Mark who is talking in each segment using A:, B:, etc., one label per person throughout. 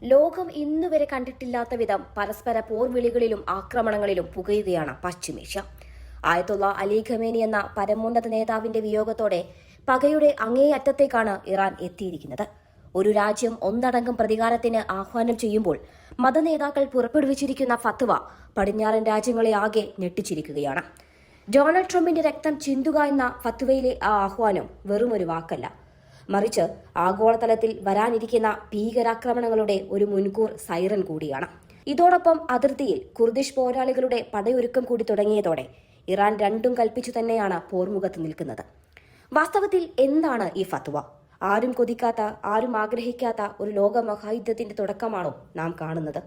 A: ലോകം ഇന്നുവരെ കണ്ടിട്ടില്ലാത്ത വിധം പരസ്പര പോർവിളികളിലും ആക്രമണങ്ങളിലും പുകയുകയാണ് പശ്ചിമേഷ്യ. ആയത്തുള്ള അലി ഖമേനി എന്ന പരമോന്നത നേതാവിന്റെ വിയോഗത്തോടെ പകയുടെ അങ്ങേയറ്റത്തേക്കാണ് ഇറാൻ എത്തിയിരിക്കുന്നത്. ഒരു രാജ്യം ഒന്നടങ്കം പ്രതികാരത്തിന് ആഹ്വാനം ചെയ്യുമ്പോൾ മതനേതാക്കൾ പുറപ്പെടുവിച്ചിരിക്കുന്ന ഫത്വ പടിഞ്ഞാറൻ രാജ്യങ്ങളെ ആകെ ഞെട്ടിച്ചിരിക്കുകയാണ്. ഡൊണാൾഡ് ട്രംപിന്റെ രക്തം ചിന്തുക എന്ന ഫത്വയിലെ ആ ആഹ്വാനം വെറുമൊരു വാക്കല്ല, മറിച്ച് ആഗോളതലത്തിൽ വരാനിരിക്കുന്ന ഭീകരാക്രമണങ്ങളുടെ ഒരു മുൻകൂർ സൈറൻ കൂടിയാണ്. ഇതോടൊപ്പം അതിർത്തിയിൽ കുർദിഷ് പോരാളികളുടെ പടയൊരുക്കം കൂടി തുടങ്ങിയതോടെ ഇറാൻ രണ്ടും കൽപ്പിച്ചു തന്നെയാണ് പോർമുഖത്ത് നിൽക്കുന്നത്. വാസ്തവത്തിൽ എന്താണ് ഈ ഫത്വ? ആരും കൊതിക്കാത്ത, ആരും ആഗ്രഹിക്കാത്ത ഒരു ലോകമഹായുദ്ധത്തിന്റെ തുടക്കമാണോ നാം കാണുന്നത്?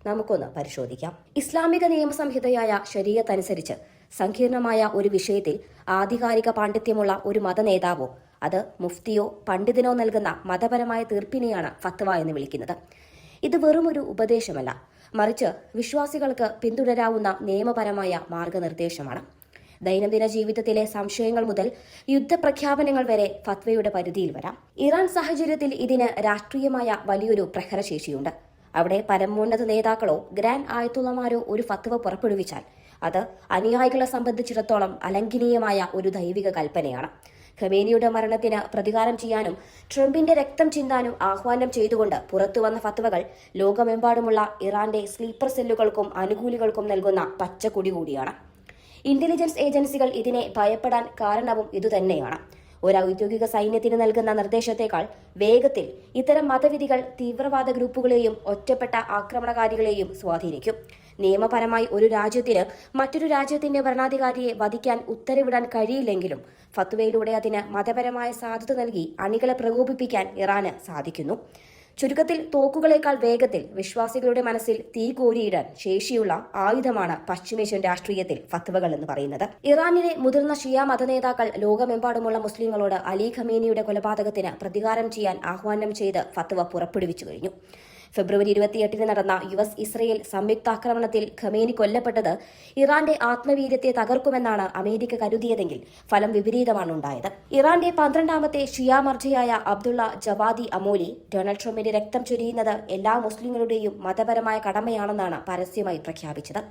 A: നമുക്കൊന്ന് പരിശോധിക്കാം. ഇസ്ലാമിക നിയമസംഹിതയായ ശരീഅത്ത് അനുസരിച്ച് സങ്കീർണമായ ഒരു വിഷയത്തിൽ ആധികാരിക പാണ്ഡിത്യമുള്ള ഒരു മതനേതാവോ അത് മുഫ്തിയോ പണ്ഡിതനോ നൽകുന്ന മതപരമായ തീർപ്പിനെയാണ് ഫത്വ എന്ന് വിളിക്കുന്നത്. ഇത് വെറുമൊരു ഉപദേശമല്ല, മറിച്ച് വിശ്വാസികൾക്ക് പിന്തുടരാവുന്ന നിയമപരമായ മാർഗനിർദ്ദേശമാണ്. ദൈനംദിന ജീവിതത്തിലെ സംശയങ്ങൾ മുതൽ യുദ്ധപ്രഖ്യാപനങ്ങൾ വരെ ഫത്വയുടെ പരിധിയിൽ വരാം. ഇറാൻ സാഹചര്യത്തിൽ ഇതിന് രാഷ്ട്രീയമായ വലിയൊരു പ്രഹരശേഷിയുണ്ട്. അവിടെ പരമോന്നത നേതാക്കളോ ഗ്രാൻഡ് ആയത്തുള്ളമാരോ ഒരു ഫത്വ പുറപ്പെടുവിച്ചാൽ അത് അനുയായികളെ സംബന്ധിച്ചിടത്തോളം അലംഘനീയമായ ഒരു ദൈവിക കൽപ്പനയാണ്. ഖമേനിയുടെ മരണത്തിന് പ്രതികാരം ചെയ്യാനും ട്രംപിന്റെ രക്തം ചിന്താനും ആഹ്വാനം ചെയ്തുകൊണ്ട് പുറത്തുവന്ന ഫത്വകൾ ലോകമെമ്പാടുമുള്ള ഇറാന്റെ സ്ലീപ്പർ സെല്ലുകൾക്കും അനുകൂലികൾക്കും നൽകുന്ന പച്ചക്കൊടി കൂടിയാണ്. ഇന്റലിജൻസ് ഏജൻസികൾ ഇതിനെ ഭയപ്പെടാൻ കാരണവും ഇതുതന്നെയാണ്. ഒരു ഔദ്യോഗിക സൈന്യത്തിന് നൽകുന്ന നിർദ്ദേശത്തെക്കാൾ വേഗത്തിൽ ഇത്തരം മതവിധികൾ തീവ്രവാദ ഗ്രൂപ്പുകളെയും ഒറ്റപ്പെട്ട ആക്രമണകാരികളെയും സ്വാധീനിക്കും. നിയമപരമായി ഒരു രാജ്യത്തിന് മറ്റൊരു രാജ്യത്തിന്റെ ഭരണാധികാരിയെ വധിക്കാൻ ഉത്തരവിടാൻ കഴിയില്ലെങ്കിലും ഫത്വയിലൂടെ അതിന് മതപരമായ സാധുത നൽകി അണികളെ പ്രകോപിപ്പിക്കാൻ ഇറാന് സാധിക്കുന്നു. ചുരുക്കത്തിൽ തോക്കുകളേക്കാൾ വേഗത്തിൽ വിശ്വാസികളുടെ മനസ്സിൽ തീ കോരിയിടാൻ ശേഷിയുള്ള ആയുധമാണ് പശ്ചിമേഷ്യൻ രാഷ്ട്രീയത്തിൽ ഫത്വകൾ എന്ന് പറയുന്നത്. ഇറാനിലെ മുതിർന്ന ഷിയ മതനേതാക്കൾ ലോകമെമ്പാടുമുള്ള മുസ്ലിങ്ങളോട് അലി ഖമേനിയുടെ കൊലപാതകത്തിന് പ്രതികാരം ചെയ്യാൻ ആഹ്വാനം ചെയ്ത് ഫത്വ പുറപ്പെടുവിച്ചു കഴിഞ്ഞു. ഫെബ്രുവരി 28 നടന്ന ഇസ്രയേൽ സംയുക്താക്രമണത്തിൽ ഖമേനി കൊല്ലപ്പെട്ടത് ഇറാന്റെ ആത്മവീര്യത്തെ തകർക്കുമെന്നാണ് അമേരിക്ക കരുതിയതെങ്കിൽ ഫലം വിപരീതമാണ് ഉണ്ടായത്. ഇറാന്റെ 12ാമത്തെ ഷിയ മർജയായ അബ്ദുള്ള ജവാദി അമോലി ഡൊണാൾഡ് ട്രംപിന്റെ രക്തം ചൊരിയുന്നത് എല്ലാ മുസ്ലിങ്ങളുടെയും മതപരമായ കടമയാണെന്നാണ് പരസ്യമായി പ്രഖ്യാപിച്ചത്.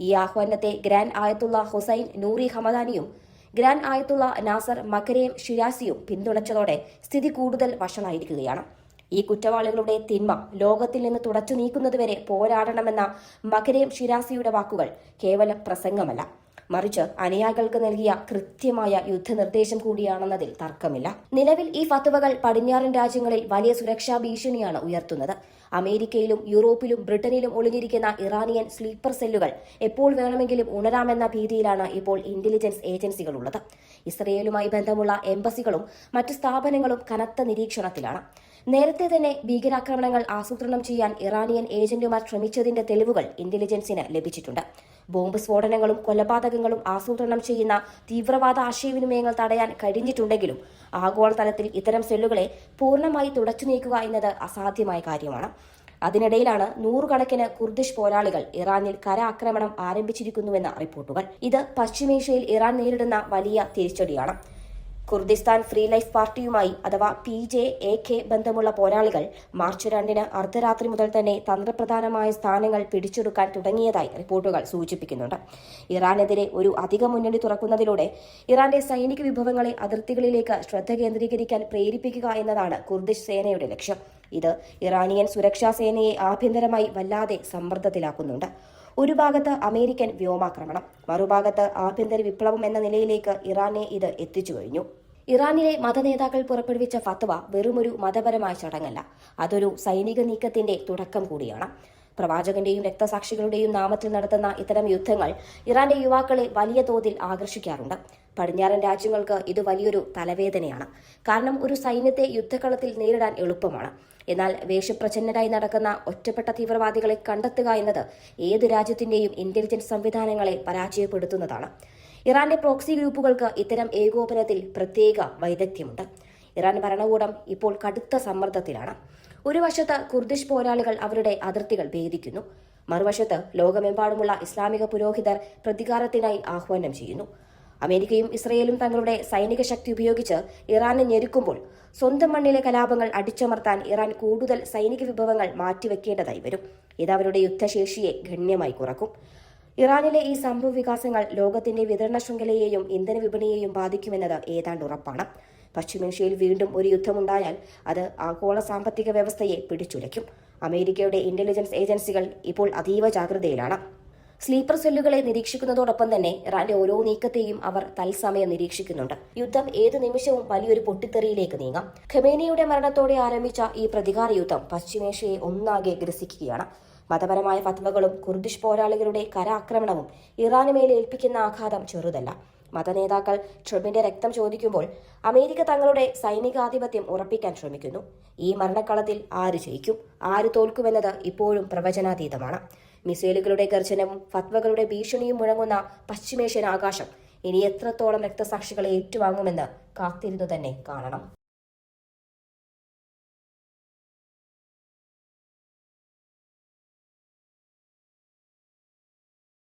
A: ഈ ആഹ്വാനത്തെ ഗ്രാൻഡ് ആയത്തുള്ള ഹുസൈൻ നൂറി ഹമദാനിയും ഗ്രാൻഡ് ആയത്തുള്ള നാസർ മഖരേം ഷിരാസിയും പിന്തുണച്ചതോടെ സ്ഥിതി കൂടുതൽ വഷളായിരിക്കുകയാണ്. ഈ കുറ്റവാളികളുടെ തിന്മ ലോകത്തിൽ നിന്ന് തുടച്ചു നീക്കുന്നതുവരെ പോരാടണമെന്ന മഖരേം ഷിരാസിയുടെ വാക്കുകൾ കേവലം പ്രസംഗമല്ല, മറിച്ച് അനുയായികൾക്ക് നൽകിയ കൃത്യമായ യുദ്ധനിർദ്ദേശം കൂടിയാണെന്നതിൽ തർക്കമില്ല. നിലവിൽ ഈ ഫത്വകൾ പടിഞ്ഞാറൻ രാജ്യങ്ങളിൽ വലിയ സുരക്ഷാ ഭീഷണിയാണ് ഉയർത്തുന്നത്. അമേരിക്കയിലും യൂറോപ്പിലും ബ്രിട്ടനിലും ഒളിഞ്ഞിരിക്കുന്ന ഇറാനിയൻ സ്ലീപ്പർ സെല്ലുകൾ എപ്പോൾ വേണമെങ്കിലും ഉണരാമെന്ന ഭീതിയിലാണ് ഇപ്പോൾ ഇന്റലിജൻസ് ഏജൻസികളുള്ളത്. ഇസ്രയേലുമായി ബന്ധമുള്ള എംബസികളും മറ്റ് സ്ഥാപനങ്ങളും കനത്ത നിരീക്ഷണത്തിലാണ്. നേരത്തെ തന്നെ ഭീകരാക്രമണങ്ങൾ ആസൂത്രണം ചെയ്യാൻ ഇറാനിയൻ ഏജന്റുമാർ ശ്രമിച്ചതിന്റെ തെളിവുകൾ ഇന്റലിജൻസിന് ലഭിച്ചിട്ടുണ്ട്. ബോംബ് സ്ഫോടനങ്ങളും കൊലപാതകങ്ങളും ആസൂത്രണം ചെയ്യുന്ന തീവ്രവാദ ആശയവിനിമയങ്ങൾ തടയാൻ കഴിഞ്ഞിട്ടുണ്ടെങ്കിലും ആഗോളതലത്തിൽ ഇത്തരം സെല്ലുകളെ പൂർണ്ണമായി തുടച്ചു നീക്കുക എന്നത് അസാധ്യമായ കാര്യമാണ്. അതിനിടയിലാണ് നൂറുകണക്കിന് കുർദിഷ് പോരാളികൾ ഇറാനിൽ കര ആക്രമണം ആരംഭിച്ചിരിക്കുന്നുവെന്ന റിപ്പോർട്ടുകൾ. ഇത് പശ്ചിമേഷ്യയിൽ ഇറാൻ നേരിടുന്ന വലിയ തിരിച്ചടിയാണ്. കുർദിസ്ഥാൻ ഫ്രീ ലൈഫ് പാർട്ടിയുമായി അഥവാ PJAK ബന്ധമുള്ള പോരാളികൾ മാർച്ച് 2 അർദ്ധരാത്രി മുതൽ തന്നെ തന്ത്രപ്രധാനമായ സ്ഥാനങ്ങൾ പിടിച്ചെടുക്കാൻ തുടങ്ങിയതായി റിപ്പോർട്ടുകൾ സൂചിപ്പിക്കുന്നുണ്ട്. ഇറാനെതിരെ ഒരു അധിക മുന്നണി തുറക്കുന്നതിലൂടെ ഇറാന്റെ സൈനിക വിഭവങ്ങളെ അതിർത്തികളിലേക്ക് ശ്രദ്ധ കേന്ദ്രീകരിക്കാൻ പ്രേരിപ്പിക്കുക എന്നതാണ് കുർദിഷ് സേനയുടെ ലക്ഷ്യം. ഇത് ഇറാനിയൻ സുരക്ഷാ സേനയെ ആഭ്യന്തരമായി വല്ലാതെ സമ്മർദ്ദത്തിലാക്കുന്നുണ്ട്. ഒരു ഭാഗത്ത് അമേരിക്കൻ വ്യോമാക്രമണം, മറുഭാഗത്ത് ആഭ്യന്തര വിപ്ലവം എന്ന നിലയിലേക്ക് ഇറാനെ ഇത് എത്തിച്ചു കഴിഞ്ഞു. ഇറാനിലെ മതനേതാക്കൾ പുറപ്പെടുവിച്ച ഫത്വ വെറുമൊരു മതപരമായ ചടങ്ങല്ല, അതൊരു സൈനിക നീക്കത്തിന്റെ തുടക്കം കൂടിയാണ്. പ്രവാചകന്റെയും രക്തസാക്ഷികളുടെയും നാമത്തിൽ നടത്തുന്ന ഇത്തരം യുദ്ധങ്ങൾ ഇറാന്റെ യുവാക്കളെ വലിയ തോതിൽ ആകർഷിക്കാറുണ്ട്. പടിഞ്ഞാറൻ രാജ്യങ്ങൾക്ക് ഇത് വലിയൊരു തലവേദനയാണ്. കാരണം ഒരു സൈന്യത്തെ യുദ്ധക്കളത്തിൽ നേരിടാൻ എളുപ്പമാണ്, എന്നാൽ വേഷപ്രച്ഛന്നരായി നടക്കുന്ന ഒറ്റപ്പെട്ട തീവ്രവാദികളെ കണ്ടെത്തുക എന്നത് ഏത് രാജ്യത്തിന്റെയും ഇന്റലിജൻസ് സംവിധാനങ്ങളെ പരാജയപ്പെടുത്തുന്നതാണ്. ഇറാന്റെ പ്രോക്സി ഗ്രൂപ്പുകൾക്ക് ഇത്തരം ഏകോപനത്തിൽ പ്രത്യേക വൈദഗ്ധ്യമുണ്ട്. ഇറാൻ ഭരണകൂടം ഇപ്പോൾ കടുത്ത സമ്മർദ്ദത്തിലാണ്. ഒരു വശത്ത് കുർദിഷ് പോരാളികൾ അവരുടെ അതിർത്തികൾ ഭേദിക്കുന്നു, മറുവശത്ത് ലോകമെമ്പാടുമുള്ള ഇസ്ലാമിക പുരോഹിതർ പ്രതികാരത്തിനായി ആഹ്വാനം ചെയ്യുന്നു. അമേരിക്കയും ഇസ്രയേലും തങ്ങളുടെ സൈനിക ശക്തി ഉപയോഗിച്ച് ഇറാനെ ഞെരുക്കുമ്പോൾ സ്വന്തം മണ്ണിലെ കലാപങ്ങൾ അടിച്ചമർത്താൻ ഇറാൻ കൂടുതൽ സൈനിക വിഭവങ്ങൾ മാറ്റിവെക്കേണ്ടതായി വരും. ഇത് അവരുടെ യുദ്ധശേഷിയെ ഗണ്യമായി കുറക്കും. ഇറാനിലെ ഈ സംഭവ വികാസങ്ങൾ ലോകത്തിന്റെ വിതരണ ശൃംഖലയെയും ഇന്ധന വിപണിയെയും ബാധിക്കുമെന്നത് ഏതാണ്ട് ഉറപ്പാണ്. പശ്ചിമേഷ്യയിൽ വീണ്ടും ഒരു യുദ്ധമുണ്ടായാൽ അത് ആഗോള സാമ്പത്തിക വ്യവസ്ഥയെ പിടിച്ചുലയ്ക്കും. അമേരിക്കയുടെ ഇന്റലിജൻസ് ഏജൻസികൾ ഇപ്പോൾ അതീവ ജാഗ്രതയിലാണ്. സ്ലീപ്പർ സെല്ലുകളെ നിരീക്ഷിക്കുന്നതോടൊപ്പം തന്നെ ഇറാന്റെ ഓരോ നീക്കത്തെയും അവർ തത്സമയം നിരീക്ഷിക്കുന്നുണ്ട്. യുദ്ധം ഏത് നിമിഷവും വലിയൊരു പൊട്ടിത്തെറിയിലേക്ക് നീങ്ങാം. ഖമേനിയുടെ മരണത്തോടെ ആരംഭിച്ച ഈ പ്രതികാര യുദ്ധം പശ്ചിമേഷ്യയെ ഒന്നാകെ ഗ്രസിക്കുകയാണ്. മതപരമായ ഫത്വകളും കുർദിഷ് പോരാളികളുടെ കരാക്രമണവും ഇറാന് മേലെ ഏൽപ്പിക്കുന്ന ആഘാതം ചെറുതല്ല. മതനേതാക്കൾ ട്രംപിന്റെ രക്തം ചോദിക്കുമ്പോൾ അമേരിക്ക തങ്ങളുടെ സൈനികാധിപത്യം ഉറപ്പിക്കാൻ ശ്രമിക്കുന്നു. ഈ മരണക്കളത്തിൽ ആര് ജയിക്കും, ആര് തോൽക്കുമെന്നത് ഇപ്പോഴും പ്രവചനാതീതമാണ്. മിസൈലുകളുടെ ഗർജനവും ഫത്വകളുടെ ഭീഷണിയും മുഴങ്ങുന്ന പശ്ചിമേഷ്യൻ ആകാശം ഇനി എത്രത്തോളം രക്തസാക്ഷികളെ ഏറ്റുവാങ്ങുമെന്ന് കാത്തിരുന്നു തന്നെ കാണണം.